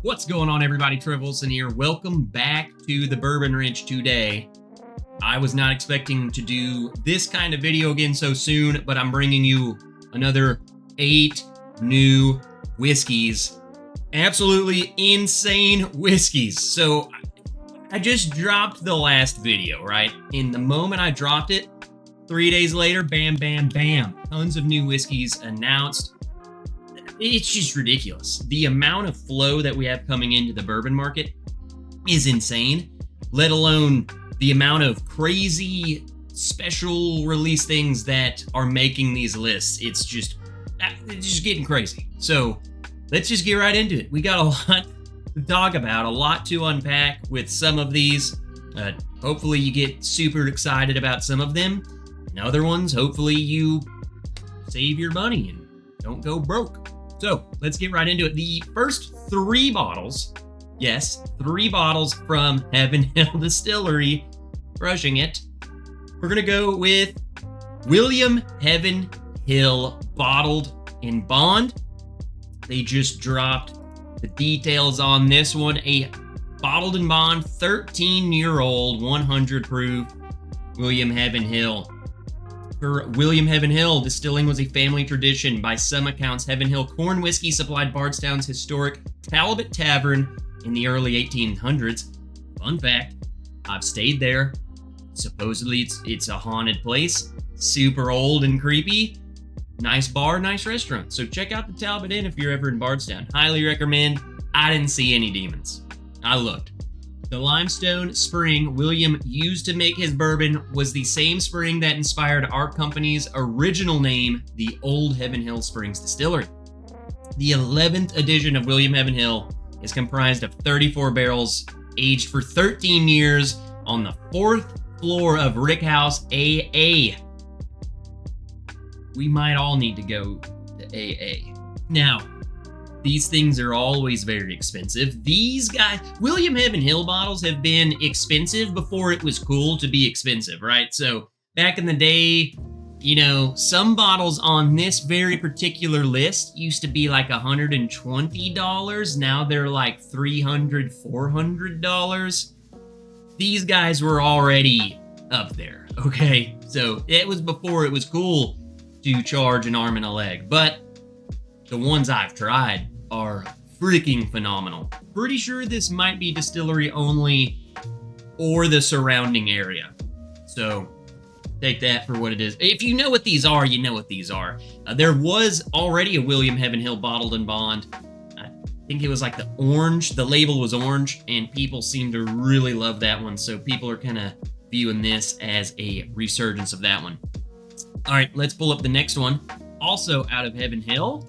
What's going on, everybody? Trev Wilson here. Welcome back to the Bourbon Ranch today. I was not expecting to do this kind of video again so soon, but I'm bringing you another 8 new whiskeys. Absolutely insane whiskeys. So I just dropped the last video, right? And the moment I dropped it, 3 days later, bam, bam, bam. Tons of new whiskeys announced. It's just ridiculous. The amount of flow that we have coming into the bourbon market is insane, let alone the amount of crazy special release things that are making these lists. It's just getting crazy. So let's just get right into it. We got a lot to talk about, a lot to unpack with some of these. Hopefully you get super excited about some of them. And other ones, hopefully you save your money and don't go broke. So let's get right into it. The first 3 bottles, yes, 3 bottles from Heaven Hill Distillery, crushing it. We're gonna go with William Heaven Hill Bottled in Bond. They just dropped the details on this one. A bottled in bond, 13-year-old, 100 proof William Heaven Hill. For William Heaven Hill, distilling was a family tradition. By some accounts, Heaven Hill corn whiskey supplied Bardstown's historic Talbot Tavern in the early 1800s. Fun fact, I've stayed there. Supposedly it's a haunted place. Super old and creepy. Nice bar, nice restaurant. So check out the Talbot Inn if you're ever in Bardstown. Highly recommend. I didn't see any demons. I looked. The limestone spring William used to make his bourbon was the same spring that inspired our company's original name, the Old Heaven Hill Springs Distillery. The 11th edition of William Heaven Hill is comprised of 34 barrels, aged for 13 years on the 4th floor of Rick House AA. We might all need to go to AA. Now, these things are always very expensive. These guys, William Heaven Hill bottles have been expensive before it was cool to be expensive, right? So back in the day, you know, some bottles on this very particular list used to be like $120. Now they're like $300, $400. These guys were already up there, okay? So it was before it was cool to charge an arm and a leg, but the ones I've tried are freaking phenomenal. Pretty sure this might be distillery only or the surrounding area. So take that for what it is. If you know what these are, you know what these are. There was already a William Heaven Hill bottled in bond. I think it was like the orange. The label was orange, and people seem to really love that one. So people are kind of viewing this as a resurgence of that one. All right, let's pull up the next one. Also out of Heaven Hill.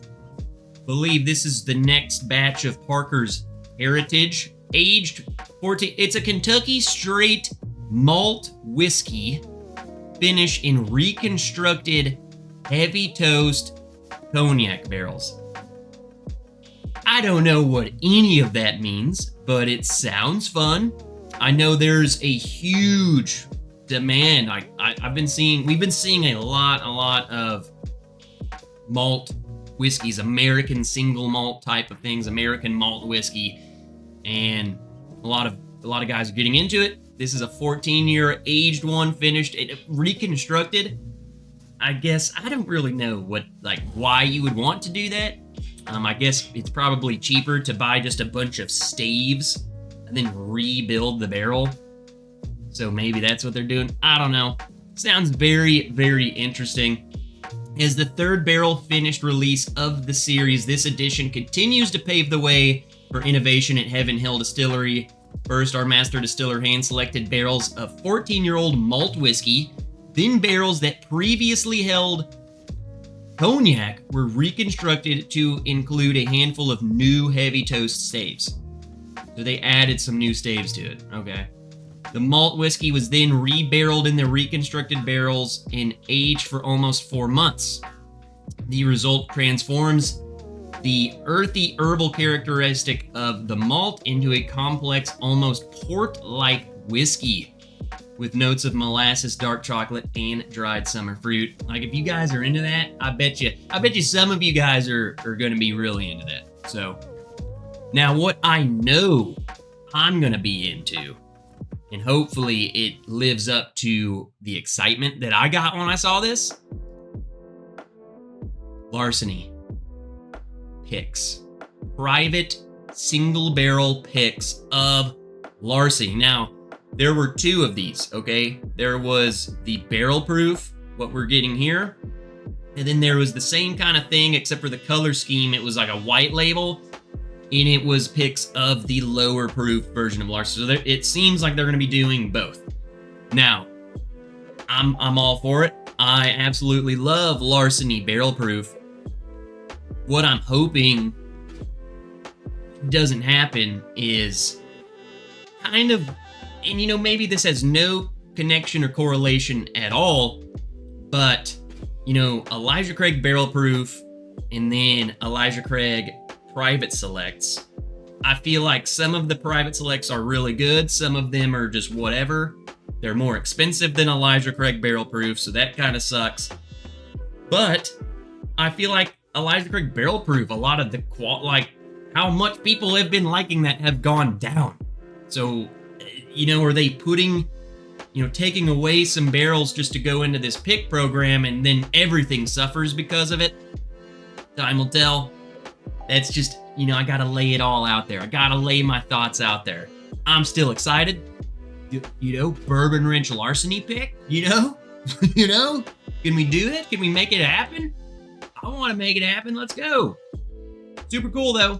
Believe this is the next batch of Parker's Heritage, aged 14. It's a Kentucky straight malt whiskey, finished in reconstructed heavy toast cognac barrels. I don't know what any of that means, but it sounds fun. I know there's a huge demand. We've been seeing a lot of malt whiskeys, American single malt type of things, American malt whiskey, and a lot of guys are getting into it. This is a 14-year aged one, finished, reconstructed. I guess I don't really know why you would want to do that. I guess it's probably cheaper to buy just a bunch of staves and then rebuild the barrel. So maybe that's what they're doing. I don't know. Sounds very, very interesting. As the 3rd barrel finished release of the series, this edition continues to pave the way for innovation at Heaven Hill Distillery. First, our master distiller hand-selected barrels of 14-year-old malt whiskey, then barrels that previously held cognac were reconstructed to include a handful of new heavy toast staves. So they added some new staves to it, okay. The malt whiskey was then rebarreled in the reconstructed barrels and aged for almost 4 months. The result transforms the earthy herbal characteristic of the malt into a complex, almost port-like whiskey with notes of molasses, dark chocolate, and dried summer fruit. Like, if you guys are into that, I bet you some of you guys are going to be really into that. So Now, what I know I'm going to be into, and hopefully it lives up to the excitement that I got when I saw this, Larceny picks. Private single barrel picks of Larceny. Now, there were two of these, okay? There was the barrel proof, what we're getting here, and then there was the same kind of thing, except for the color scheme. It was like a white label, and it was picks of the lower proof version of Larson. So it seems like they're going to be doing both. Now, I'm all for it. I absolutely love Larceny barrel proof. What I'm hoping doesn't happen is kind of, and maybe this has no connection or correlation at all, but Elijah Craig barrel proof and then Elijah Craig private selects. I feel like some of the private selects are really good. Some of them are just whatever. They're more expensive than Elijah Craig barrel proof, so that kind of sucks. But I feel like Elijah Craig barrel proof, a lot of the how much people have been liking that have gone down. So, are they putting, taking away some barrels just to go into this pick program and then everything suffers because of it? Time will tell. That's just, I gotta lay it all out there. I gotta lay my thoughts out there. I'm still excited. Bourbon Wrench Larceny pick, Can we do it? Can we make it happen? I want to make it happen. Let's go. Super cool, though.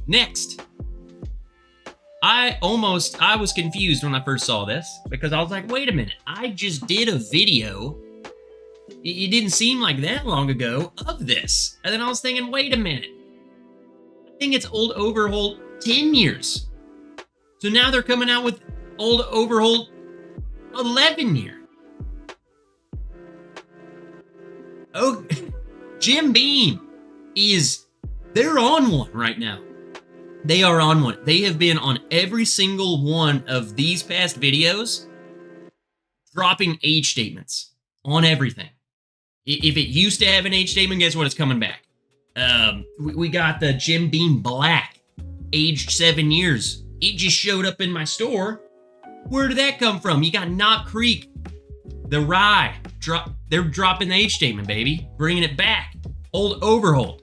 Next. I was confused when I first saw this because I was like, wait a minute. I just did a video. It didn't seem like that long ago of this. And then I was thinking, wait a minute. I think it's Old Overholt 10 years. So now they're coming out with Old Overholt 11 year. Oh, Jim Beam they're on one right now. They are on one. They have been on every single one of these past videos, dropping age statements on everything. If it used to have an age statement, guess what? It's coming back. We got the Jim Beam Black, aged 7 years. It just showed up in my store. Where did that come from? You got Knob Creek, the rye. They're dropping the age statement, baby. Bringing it back. Old Overholt.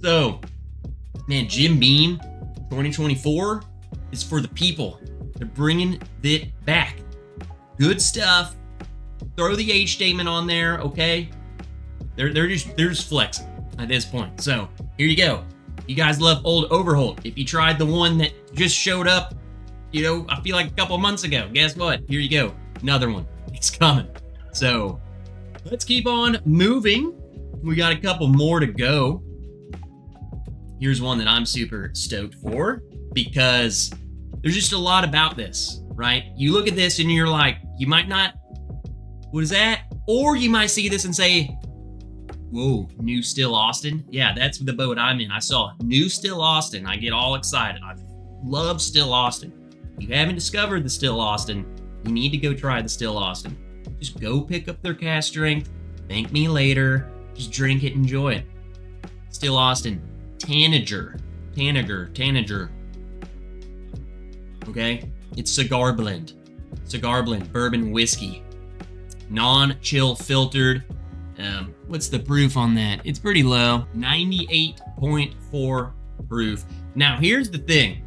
So, man, Jim Beam 2024 is for the people. They're bringing it back. Good stuff. Throw the age statement on there, okay? They're just flexing at this point. So, here you go. You guys love Old Overholt. If you tried the one that just showed up, I feel like a couple months ago, guess what? Here you go. Another one. It's coming. So, let's keep on moving. We got a couple more to go. Here's one that I'm super stoked for because there's just a lot about this, right? You look at this and you're like, you might not, what is that? Or you might see this and say, whoa, new Still Austin? Yeah, that's the boat I'm in. I saw new Still Austin. I get all excited. I love Still Austin. If you haven't discovered the Still Austin, you need to go try the Still Austin. Just go pick up their cast strength. Thank me later. Just drink it, enjoy it. Still Austin. Tanager. Okay? It's cigar blend. Cigar blend. Bourbon whiskey. Non-chill filtered. What's the proof on that? It's pretty low. 98.4 proof. Now, here's the thing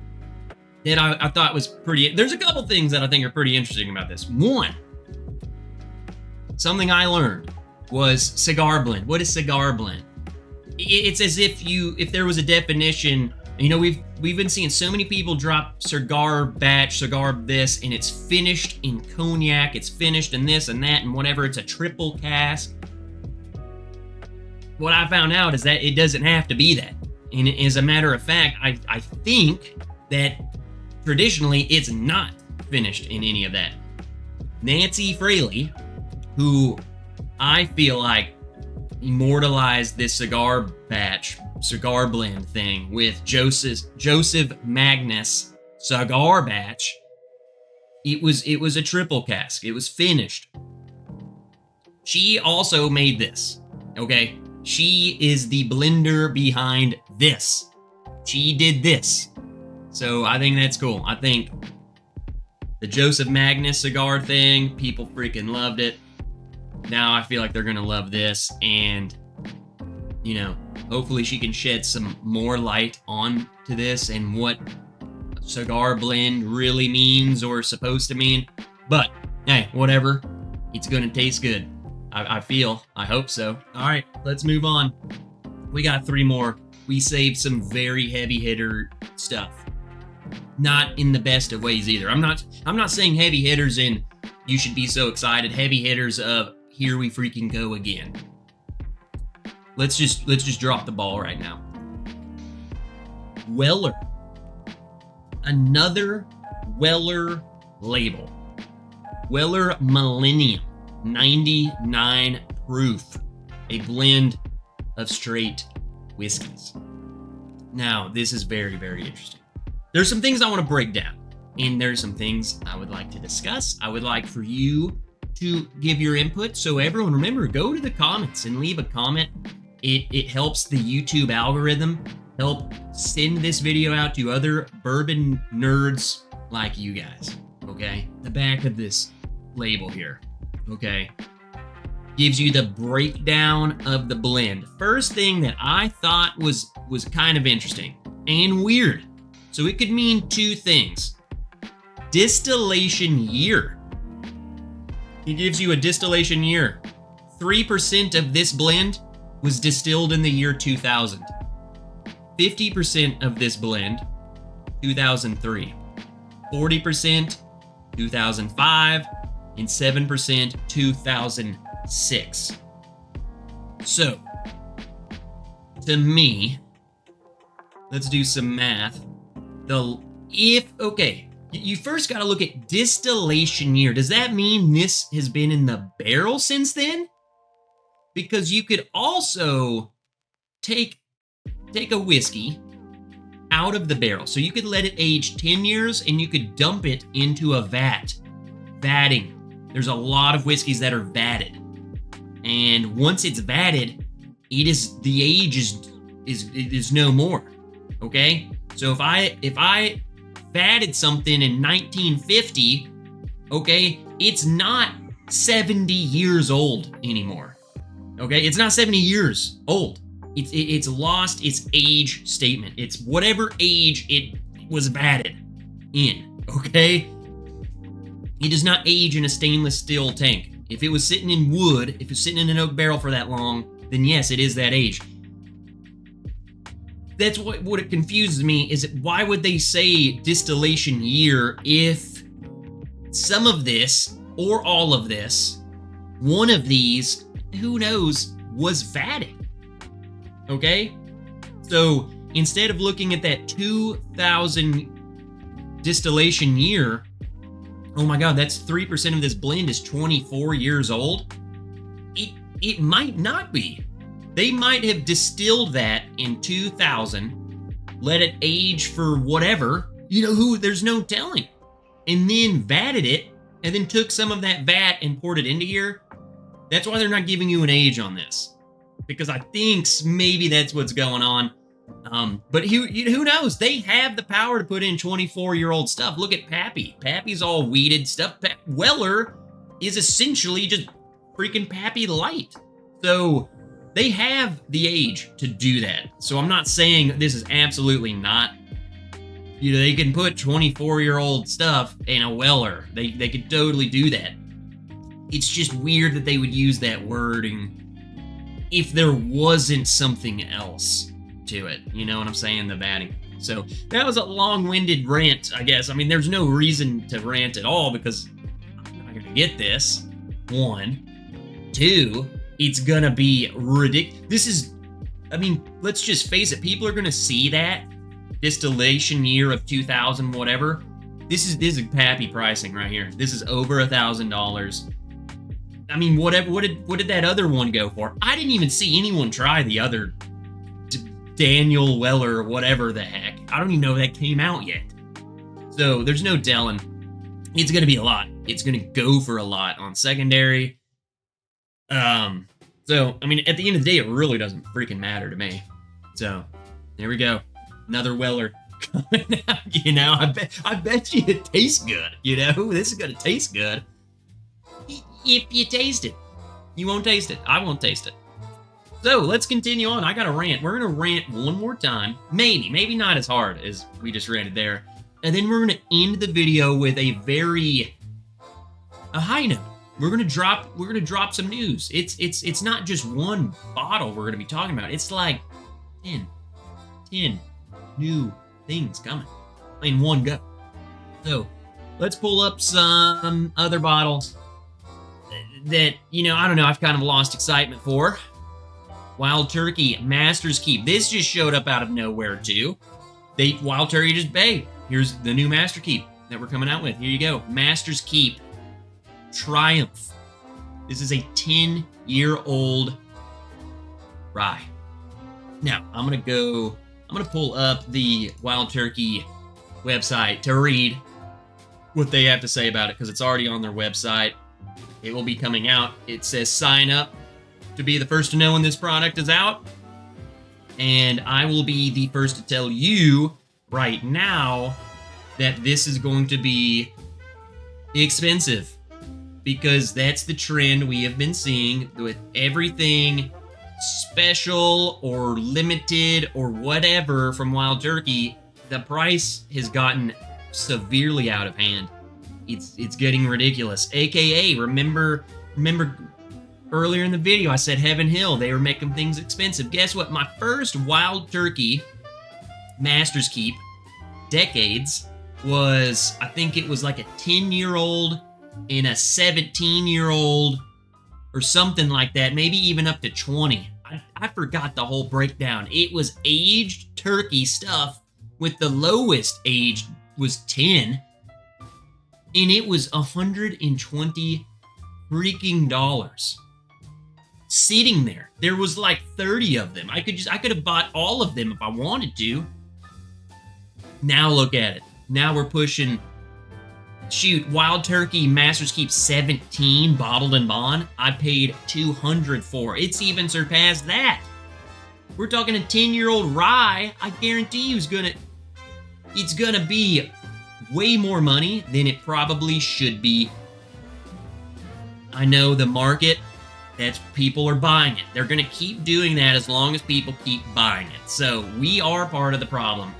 that I thought was pretty... There's a couple things that I think are pretty interesting about this. One, something I learned was cigar blend. What is cigar blend? It's as if there was a definition. We've been seeing so many people drop cigar batch, cigar this, and it's finished in cognac, it's finished in this and that and whatever. It's a triple cask. What I found out is that it doesn't have to be that. And as a matter of fact, I think that traditionally it's not finished in any of that. Nancy Fraley, who I feel like immortalized this cigar blend thing with Joseph Magnus cigar batch. It was a triple cask. It was finished. She also made this. Okay, she is the blender behind this she did this. So I think that's cool. I think the Joseph Magnus cigar thing, people freaking loved it. Now I feel like they're gonna love this, and you know, hopefully she can shed some more light on to this and what cigar blend really means or supposed to mean. But hey, whatever, it's gonna taste good. I hope so. All right, let's move on. We got 3 more. We saved some very heavy hitter stuff. Not in the best of ways either. I'm not saying heavy hitters in you should be so excited. Heavy hitters of here we freaking go again. Let's just drop the ball right now. Weller. Another Weller label. Weller Millennium. 99 proof. A blend of straight whiskeys. Now, this is very, very interesting. There's some things I want to break down, and there's some things I would like to discuss. I would like for you to give your input. So everyone, remember, go to the comments and leave a comment. It helps the YouTube algorithm help send this video out to other bourbon nerds like you guys, okay? The back of this label here, okay, gives you the breakdown of the blend. First thing that I thought was kind of interesting and weird. So it could mean 2 things. Distillation year. It gives you a distillation year. 3% of this blend was distilled in the year 2000. 50% of this blend, 2003. 40%, 2005. And 7%, 2006. So, to me, let's do some math. You first got to look at distillation year. Does that mean this has been in the barrel since then? Because you could also take a whiskey out of the barrel. So you could let it age 10 years and you could dump it into a vat. Vatting. There's a lot of whiskeys that are vatted. And once it's vatted, the age is no more. Okay? So if I vatted something in 1950, okay, it's not 70 years old anymore. Okay? It's not 70 years old. It's lost its age statement. It's whatever age it was vatted in. Okay? It does not age in a stainless steel tank. If it was sitting in wood, if it's sitting in an oak barrel for that long, then yes, it is that age. That's what it confuses me, is why would they say distillation year if some of this, or all of this, one of these, who knows, was vatted? Okay? So instead of looking at that 2000 distillation year, oh my God, that's 3% of this blend is 24 years old. It might not be. They might have distilled that in 2000, let it age for whatever, there's no telling. And then vatted it, and then took some of that vat and poured it into here. That's why they're not giving you an age on this. Because I think maybe that's what's going on. But who knows? They have the power to put in 24-year-old stuff. Look at Pappy. Pappy's all weeded stuff. Weller is essentially just freaking Pappy Light. So they have the age to do that. So I'm not saying this is absolutely not. They can put 24-year-old stuff in a Weller. They could totally do that. It's just weird that they would use that wording if there wasn't something else to it. You know what I'm saying? The vatting. So that was a long-winded rant, I guess. I mean, there's no reason to rant at all because I'm not gonna get this. 1. 2, it's gonna be ridiculous. Let's just face it. People are gonna see that distillation year of 2000, whatever. This is Pappy pricing right here. This is over $1,000. I mean, whatever. What did that other one go for? I didn't even see anyone try the other Daniel Weller or whatever the heck. I don't even know that came out yet. So there's no telling. It's gonna be a lot. It's gonna go for a lot on secondary. So I mean, at the end of the day, it really doesn't freaking matter to me. So there we go. Another Weller coming out. You know, I bet you it tastes good. You know, this is gonna taste good. If you taste it, you won't taste it. I won't taste it. So let's continue on. I got a rant. We're gonna rant one more time. Maybe not as hard as we just ranted there. And then we're gonna end the video with a high note. We're gonna drop some news. It's not just one bottle we're gonna be talking about. It's like 10 new things coming in one go. So let's pull up some other bottles that, you know, I don't know, I've kind of lost excitement for. Wild Turkey Master's Keep. This just showed up out of nowhere too. Wild Turkey just, hey, here's the new Master Keep that we're coming out with. Here you go. Master's Keep Triumph. This is a 10-year-old rye. Now, I'm gonna pull up the Wild Turkey website to read what they have to say about it, because it's already on their website. It will be coming out. It says sign up to be the first to know when this product is out. And I will be the first to tell you right now that this is going to be expensive, because that's the trend we have been seeing with everything special or limited or whatever from Wild Turkey. The price has gotten severely out of hand. It's getting ridiculous. AKA, remember earlier in the video I said Heaven Hill, they were making things expensive. Guess what? My first Wild Turkey Master's Keep, decades, was, I think it was like a 10-year-old and a 17-year-old or something like that, maybe even up to 20. I forgot the whole breakdown. It was aged turkey stuff, with the lowest age was 10, and it was $120 freaking dollars. Sitting there. There was like 30 of them. I could have bought all of them if I wanted to. Now look at it. Now we're pushing, shoot, Wild Turkey Master's Keep 17 bottled and bond. I paid $200 for. It's even surpassed that. We're talking a 10-year-old rye. I guarantee you it's gonna be way more money than it probably should be. I know the market, that's, people are buying it. They're gonna keep doing that as long as people keep buying it. So we are part of the problem.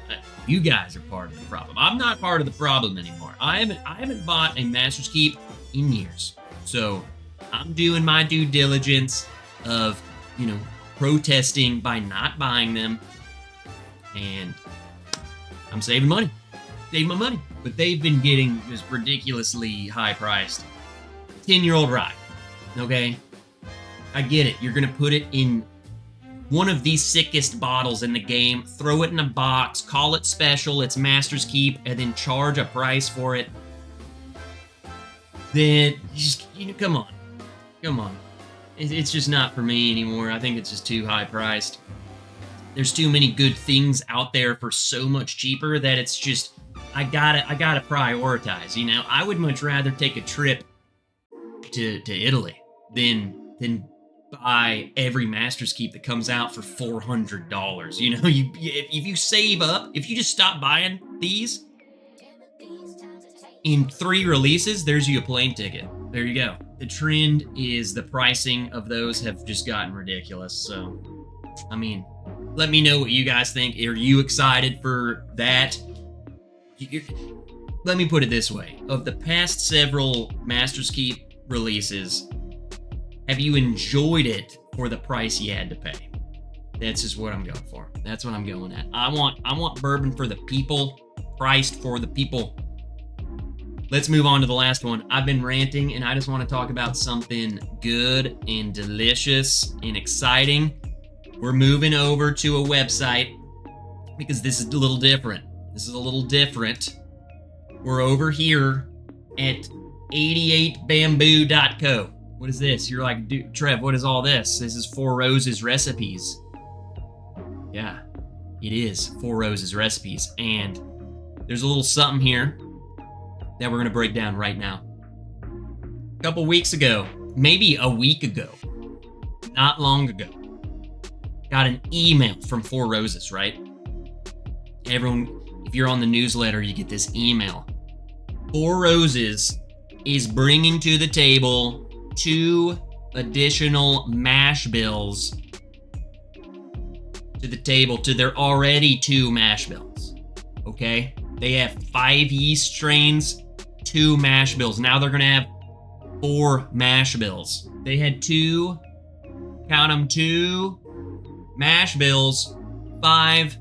You guys are part of the problem. I'm not part of the problem anymore. I haven't bought a Master's Keep in years. So I'm doing my due diligence of, you know, protesting by not buying them, and I'm saving money. Saving my money. But they've been getting just ridiculously high priced. 10-year-old rye. Okay? I get it. You're gonna put it in one of the sickest bottles in the game, throw it in a box, call it special, it's Master's Keep, and then charge a price for it. Then, just, you know, come on. It's just not for me anymore. I think it's just too high priced. There's too many good things out there for so much cheaper that it's just, I gotta prioritize, you know? I would much rather take a trip to Italy than buy every Master's Keep that comes out for $400. You know, if you save up, if you just stop buying these in 3 releases, there's you a plane ticket. There you go. The trend is the pricing of those have just gotten ridiculous. So, I mean, let me know what you guys think. Are you excited for that? Let me put it this way. Of the past several Master's Keep releases, have you enjoyed it for the price you had to pay? That's just what I'm going for. That's what I'm going at. I want bourbon for the people, priced for the people. Let's move on to the last one. I've been ranting, and I just want to talk about something good and delicious and exciting. We're moving over to a website because this is a little different. We're over here at 88bamboo.co. What is this? You're like, dude, Trev, what is all this? This is Four Roses Recipes. Yeah, it is Four Roses Recipes. And there's a little something here that we're going to break down right now. A couple weeks ago, maybe a week ago, not long ago, got an email from Four Roses, right? everyone, if you're on the newsletter, you get this email. Four Roses is bringing to the table 2 additional mash bills to the table, to their already 2 mash bills. Okay? They have 5 yeast strains, 2 mash bills. Now they're gonna have 4 mash bills. They had 2, count them, 2 mash bills, 5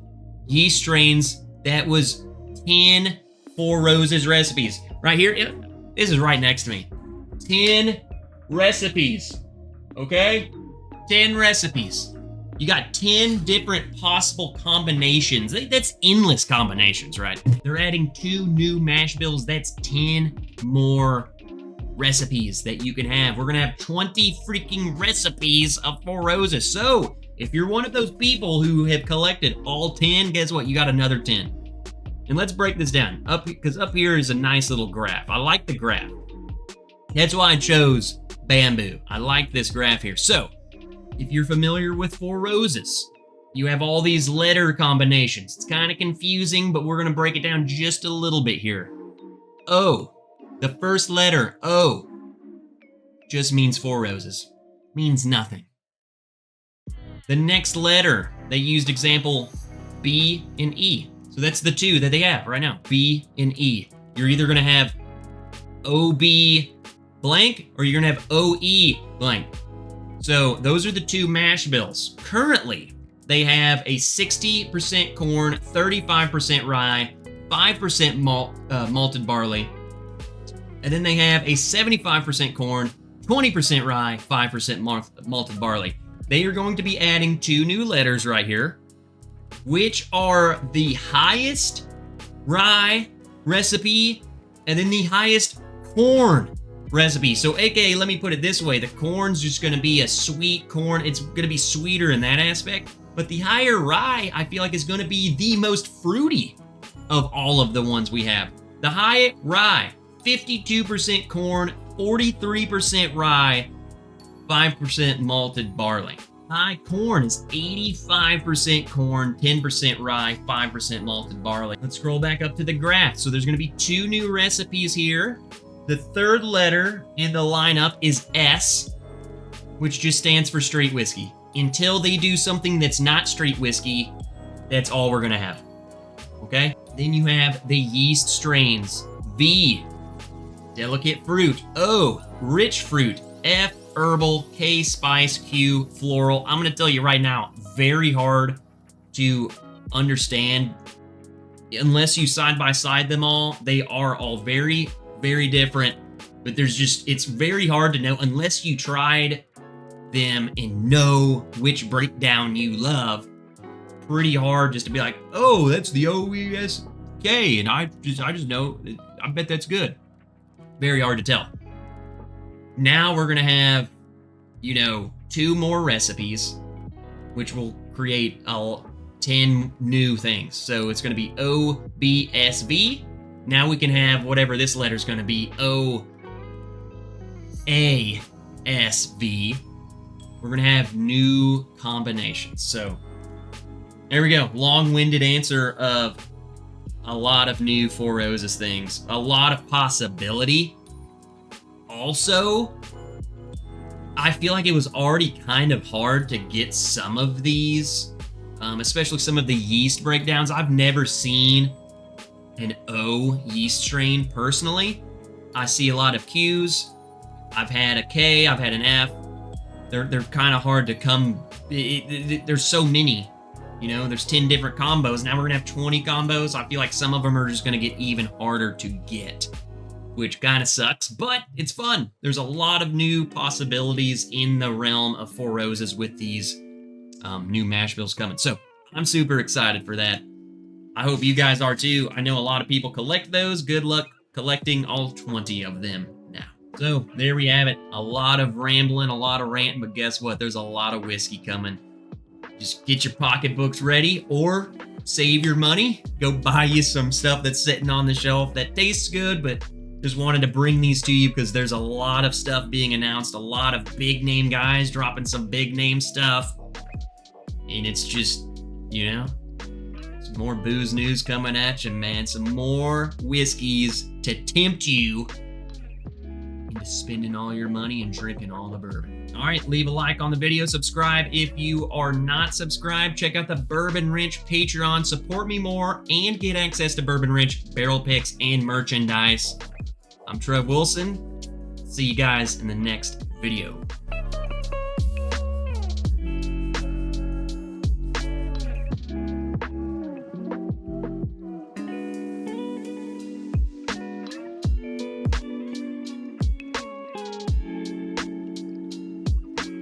yeast strains. That was 10 Four Roses recipes. Right here, this is right next to me. 10 recipes, okay? 10 recipes. You got 10 different possible combinations. That's endless combinations, right? They're adding 2 new mash bills. That's 10 more recipes that you can have. We're gonna have 20 freaking recipes of Four Roses. So, if you're one of those people who have collected all 10, guess what? You got another 10. And let's break this down, because up here is a nice little graph. I like the graph. That's why I chose bamboo. I like this graph here. So, if you're familiar with Four Roses, you have all these letter combinations. It's kind of confusing, but we're gonna break it down just a little bit here. O, the first letter, O, just means Four Roses. Means nothing. The next letter, they used example B and E. So that's the 2 that they have right now, B and E. You're either gonna have OB blank, or you're gonna have OE blank. So those are the 2 mash bills. Currently, they have a 60% corn, 35% rye, 5% malted barley, and then they have a 75% corn, 20% rye, 5% malted barley. They are going to be adding 2 new letters right here, which are the highest rye recipe and then the highest corn recipe. So AKA, let me put it this way, the corn's just gonna be a sweet corn. It's gonna be sweeter in that aspect, but the higher rye, I feel like, is gonna be the most fruity of all of the ones we have. The high rye, 52% corn, 43% rye, 5% malted barley. High corn is 85% corn, 10% rye, 5% malted barley. Let's scroll back up to the graph. So there's gonna be 2 new recipes here. The third letter in the lineup is S, which just stands for straight whiskey. Until they do something that's not straight whiskey, that's all we're gonna have, okay? Then you have the yeast strains. V, delicate fruit. O, rich fruit. F, herbal. K, spice. Q, floral. I'm gonna tell you right now, very hard to understand unless you side by side them all. They are all very, very different, but it's very hard to know unless you tried them and know which breakdown you love. Pretty hard just to be like, oh, that's the OESK, and I just know, I bet that's good. Very hard to tell. Now we're gonna have, 2 more recipes, which will create 10 new things. So it's gonna be OBSV. Now we can have whatever this letter's gonna be, OASV. We're gonna have new combinations. So there we go. Long-winded answer of a lot of new Four Roses things. A lot of possibility. Also, I feel like it was already kind of hard to get some of these, especially some of the yeast breakdowns. I've never seen an O yeast strain personally. I see a lot of Qs. I've had a K, I've had an F. They're kind of hard to come. There's so many, there's 10 different combos. Now we're gonna have 20 combos. I feel like some of them are just gonna get even harder to get, which kind of sucks, but it's fun. There's a lot of new possibilities in the realm of Four Roses with these new mash bills coming. So I'm super excited for that. I hope you guys are too. I know a lot of people collect those. Good luck collecting all 20 of them now. So there we have it. A lot of rambling, a lot of ranting, but guess what? There's a lot of whiskey coming. Just get your pocketbooks ready or save your money. Go buy you some stuff that's sitting on the shelf that tastes good, but just wanted to bring these to you because there's a lot of stuff being announced, a lot of big name guys dropping some big name stuff. And it's just, it's More booze news coming at you, man. Some more whiskeys to tempt you into spending all your money and drinking all the bourbon. All right, leave a like on the video. Subscribe if you are not subscribed. Check out the Bourbon Wrench Patreon. Support me more and get access to Bourbon Wrench barrel picks and merchandise. I'm Trev Wilson. See you guys in the next video.